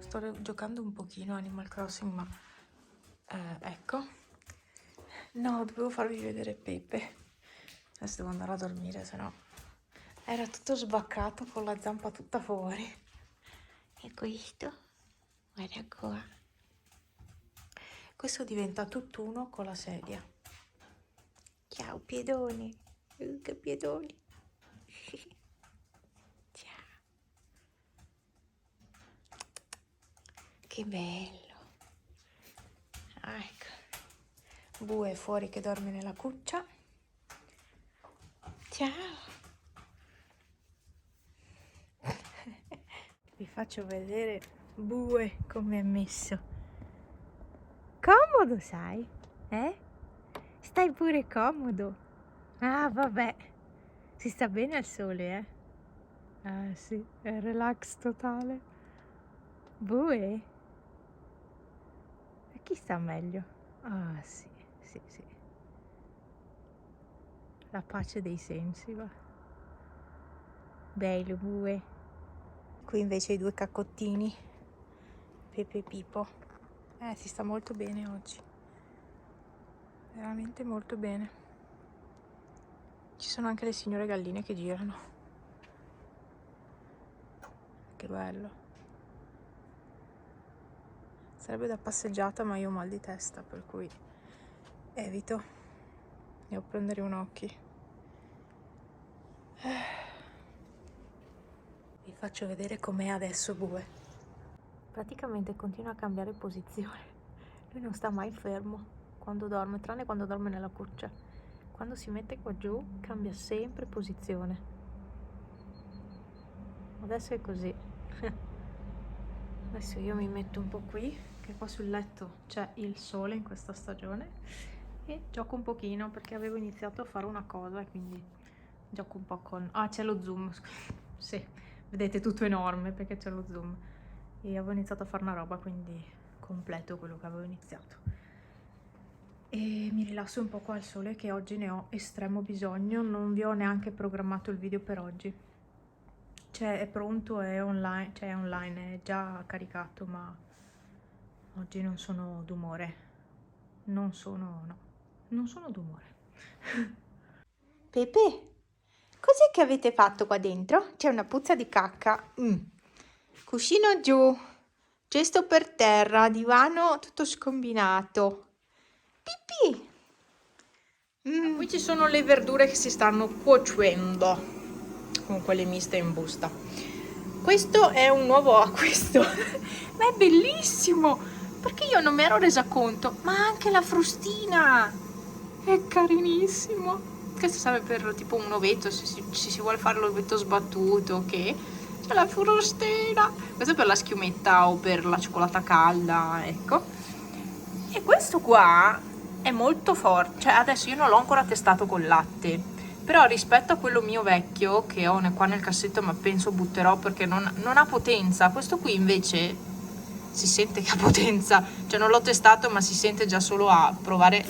sto giocando un pochino Animal Crossing, ma ecco. No, dovevo farvi vedere Pepe. Adesso devo andare a dormire, sennò era tutto sbaccato con la zampa tutta fuori. E questo, guarda qua. Questo diventa tutt'uno con la sedia. Ciao piedoni. Che piedoni. Ciao. Che bello. Ah, ecco. Bue è fuori che dorme nella cuccia. Ciao. Vi faccio vedere Bue come è messo. Comodo, sai? Stai pure comodo. Ah, vabbè. Si sta bene al sole, sì, è relax totale. Bue? E chi sta meglio? Ah, sì, sì, sì. La pace dei sensi, va. Bello, Bue. Qui invece i due caccottini, Pepe e Pipo. Si sta molto bene oggi. Veramente molto bene. Ci sono anche le signore galline che girano. Che bello. Sarebbe da passeggiata, ma io ho mal di testa, per cui evito. Devo prendere un occhio. Vi faccio vedere com'è adesso Bue. Praticamente continua a cambiare posizione. Lui non sta mai fermo quando dorme, tranne quando dorme nella cuccia. Quando si mette qua giù cambia sempre posizione. Adesso è così. Adesso io mi metto un po' qui, che qua sul letto c'è il sole in questa stagione, e gioco un pochino perché avevo iniziato a fare una cosa e quindi gioco un po' con... Ah, c'è lo zoom, sì, vedete tutto enorme perché c'è lo zoom. E avevo iniziato a fare una roba, quindi completo quello che avevo iniziato. E mi rilasso un po' qua al sole, che oggi ne ho estremo bisogno. Non vi ho neanche programmato il video per oggi. Cioè è pronto, è online, cioè è online, è già caricato, ma oggi non sono d'umore. Non sono d'umore. Pepe, cos'è che avete fatto qua dentro? C'è una puzza di cacca. Cuscino giù, cesto per terra, divano tutto scombinato. Pipì! Qui ci sono le verdure che si stanno cuocendo con quelle miste in busta. Questo è un nuovo acquisto, ma è bellissimo perché io non mi ero resa conto. Ma anche la frustina è carinissimo. Questo serve per tipo un ovetto, se si vuole fare l'ovetto sbattuto, ok? C'è la frustina. Questo è per la schiumetta o per la cioccolata calda, ecco. E questo qua è molto forte, cioè adesso io non l'ho ancora testato col latte, però rispetto a quello mio vecchio che ho qua nel cassetto, ma penso butterò perché non ha potenza, questo qui invece si sente che ha potenza, cioè non l'ho testato ma si sente già solo a provare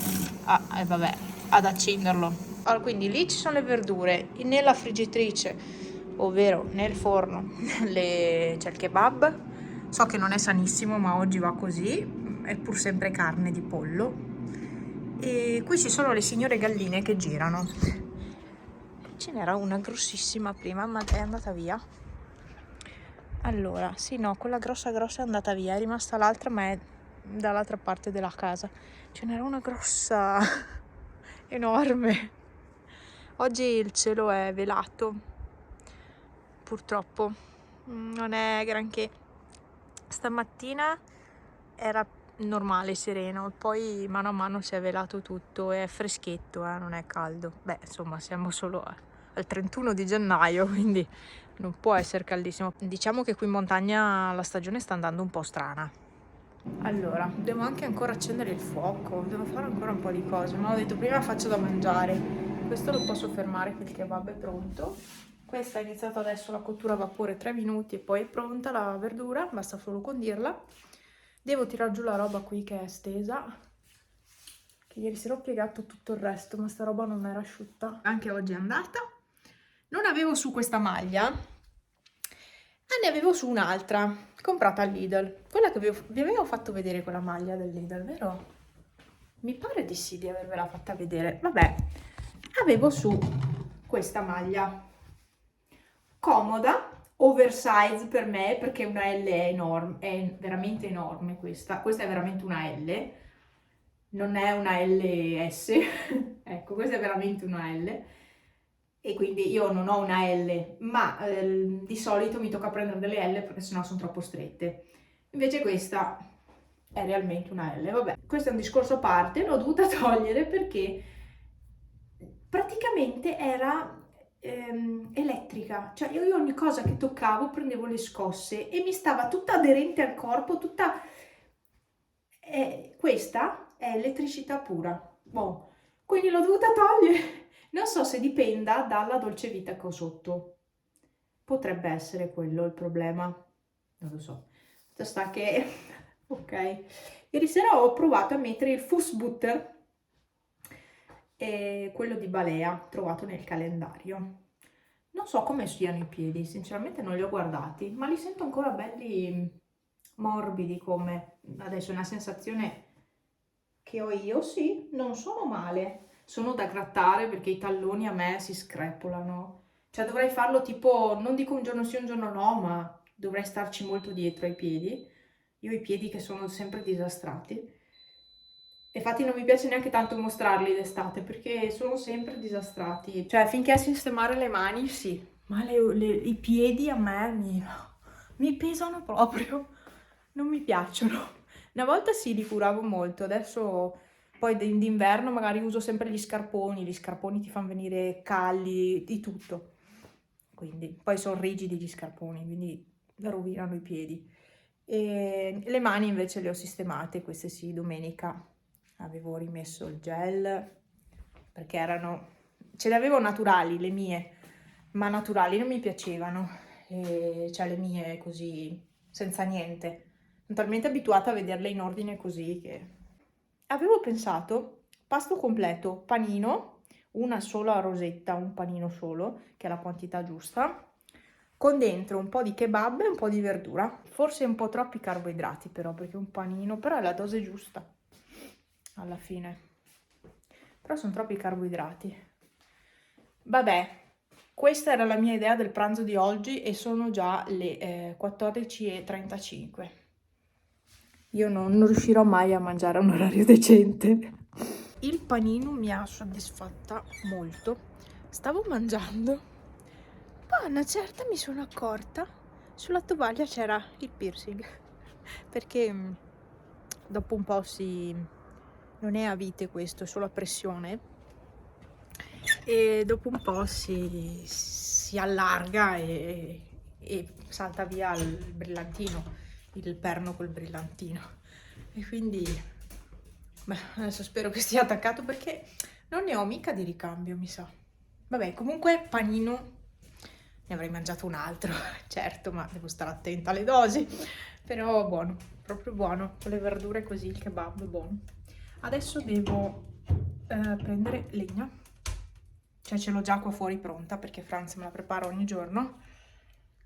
ad accenderlo. Allora, quindi lì ci sono le verdure, nella friggitrice, ovvero nel forno, c'è il kebab. So che non è sanissimo, ma oggi va così, è pur sempre carne di pollo. E qui ci sono le signore galline che girano. Ce n'era una grossissima prima, ma è andata via. Allora, sì, no, quella grossa è andata via, è rimasta l'altra, ma è dall'altra parte della casa. Ce n'era una grossa, enorme. Oggi il cielo è velato, purtroppo, non è granché. Stamattina era normale, sereno, poi mano a mano si è velato tutto, è freschetto, non è caldo. Beh, insomma, siamo solo al 31 di gennaio, quindi non può essere caldissimo. Diciamo che qui in montagna la stagione sta andando un po' strana. Allora, devo anche ancora accendere il fuoco, devo fare ancora un po' di cose, ma ho detto prima faccio da mangiare. Questo lo posso fermare che il kebab è pronto. Questa è iniziata adesso la cottura a vapore 3 minuti e poi è pronta la verdura, basta solo condirla. Devo tirar giù la roba qui che è stesa, che ieri sera ho piegato tutto il resto, ma sta roba non era asciutta. Anche oggi è andata. Non avevo su questa maglia, ma ne avevo su un'altra, comprata al Lidl, quella che vi avevo fatto vedere, quella maglia del Lidl, vero? Mi pare di sì, di avervela fatta vedere. Vabbè, avevo su questa maglia comoda, oversize per me, perché una L è enorme, è veramente enorme questa è veramente una L, non è una LS, ecco, questa è veramente una L, e quindi io non ho una L, ma di solito mi tocca prendere delle L perché sennò sono troppo strette. Invece questa è realmente una L, vabbè, questo è un discorso a parte, l'ho dovuta togliere perché praticamente era elettrica, cioè io ogni cosa che toccavo prendevo le scosse e mi stava tutta aderente al corpo, tutta... questa è elettricità pura, boh, quindi l'ho dovuta togliere. Non so se dipenda dalla dolce vita che ho sotto, potrebbe essere quello il problema, non lo so. Fatto sta che, ok, ieri sera ho provato a mettere il Fußbutter, quello di Balea, trovato nel calendario. Non so come siano i piedi, sinceramente non li ho guardati, ma li sento ancora belli morbidi come... Adesso è una sensazione che ho io, sì, non sono male. Sono da grattare perché i talloni a me si screpolano. Cioè dovrei farlo tipo, non dico un giorno sì, un giorno no, ma dovrei starci molto dietro ai piedi. Io ho i piedi che sono sempre disastrati. Infatti non mi piace neanche tanto mostrarli d'estate perché sono sempre disastrati. Cioè finché a sistemare le mani sì, ma i piedi a me mi pesano proprio, non mi piacciono. Una volta sì, li curavo molto, adesso poi d'inverno magari uso sempre gli scarponi ti fanno venire calli, di tutto. Quindi poi sono rigidi gli scarponi, quindi rovinano i piedi. E le mani invece le ho sistemate, queste sì, domenica avevo rimesso il gel perché erano, ce le avevo naturali le mie, ma naturali non mi piacevano, e cioè le mie così senza niente. Sono talmente abituata a vederle in ordine così che avevo pensato pasto completo, panino, una sola rosetta, un panino solo, che è la quantità giusta, con dentro un po' di kebab e un po' di verdura. Forse un po' troppi carboidrati però, perché un panino, però è la dose giusta alla fine. Però sono troppi carboidrati. Vabbè, questa era la mia idea del pranzo di oggi e sono già le 14:35. Io non riuscirò mai a mangiare a un orario decente. Il panino mi ha soddisfatta molto. Stavo mangiando, poi a una certa mi sono accorta sulla tovaglia c'era il piercing, perché dopo un po' non è a vite questo, è solo a pressione, e dopo un po' si allarga e salta via il brillantino, il perno col brillantino, e quindi beh, adesso spero che stia attaccato perché non ne ho mica di ricambio, mi sa. Vabbè, comunque panino ne avrei mangiato un altro, certo, ma devo stare attenta alle dosi. Però buono, proprio buono, con le verdure così, il kebab è buono. Adesso devo prendere legna, cioè ce l'ho già qua fuori pronta perché Franz me la prepara ogni giorno.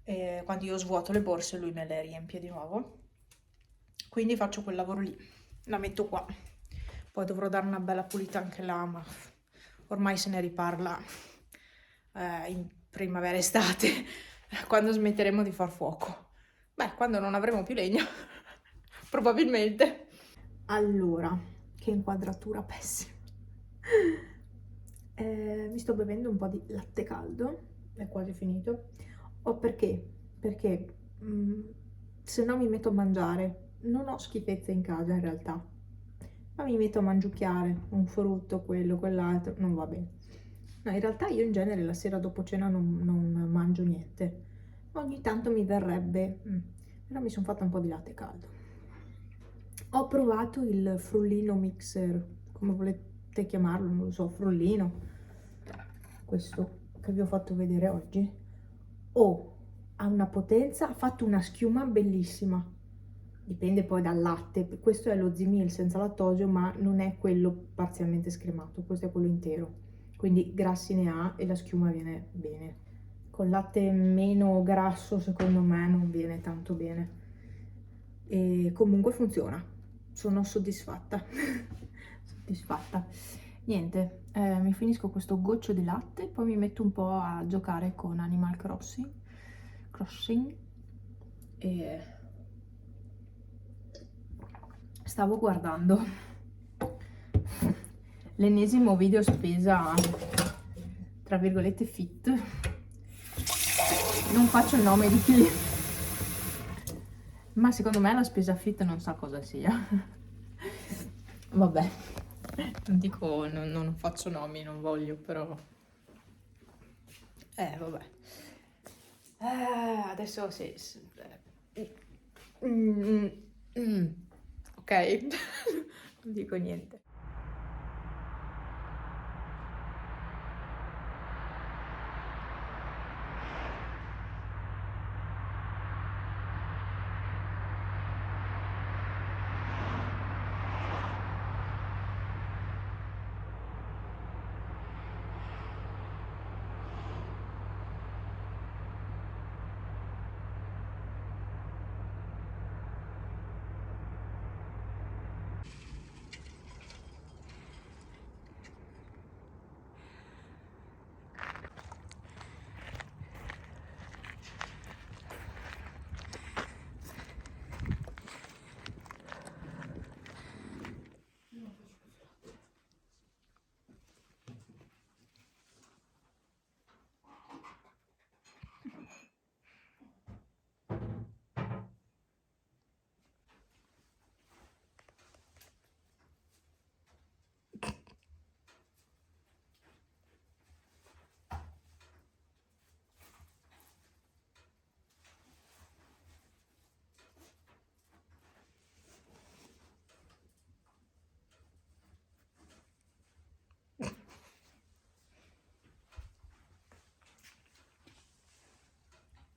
E quando io svuoto le borse lui me le riempie di nuovo. Quindi faccio quel lavoro lì, la metto qua. Poi dovrò dare una bella pulita anche là, ma ormai se ne riparla in primavera-estate, quando smetteremo di far fuoco. Beh, quando non avremo più legna, probabilmente. Allora, che inquadratura pessima. Mi sto bevendo un po' di latte caldo, è quasi finito. O perché? Perché se no mi metto a mangiare. Non ho schifezze in casa in realtà, ma mi metto a mangiucchiare un frutto, quello, quell'altro, non va bene. No, in realtà io in genere la sera dopo cena non mangio niente. Ogni tanto mi verrebbe, però mi sono fatta un po' di latte caldo. Ho provato il frullino mixer, come volete chiamarlo, non lo so, frullino, questo che vi ho fatto vedere oggi. Oh, ha una potenza, ha fatto una schiuma bellissima. Dipende poi dal latte, questo è lo Zimil senza lattosio, ma non è quello parzialmente scremato, questo è quello intero. Quindi grassi ne ha e la schiuma viene bene. Con latte meno grasso secondo me non viene tanto bene. e comunque funziona, sono soddisfatta. Soddisfatta. Niente, mi finisco questo goccio di latte, poi mi metto un po' a giocare con Animal Crossing e stavo guardando l'ennesimo video spesa, tra virgolette, fit. Non faccio il nome di chi, ma secondo me la spesa fit non sa cosa sia. Vabbè, non dico, non faccio nomi, non voglio, però... vabbè. Adesso sì. Ok, non dico niente.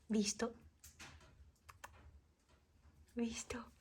Visto? Visto?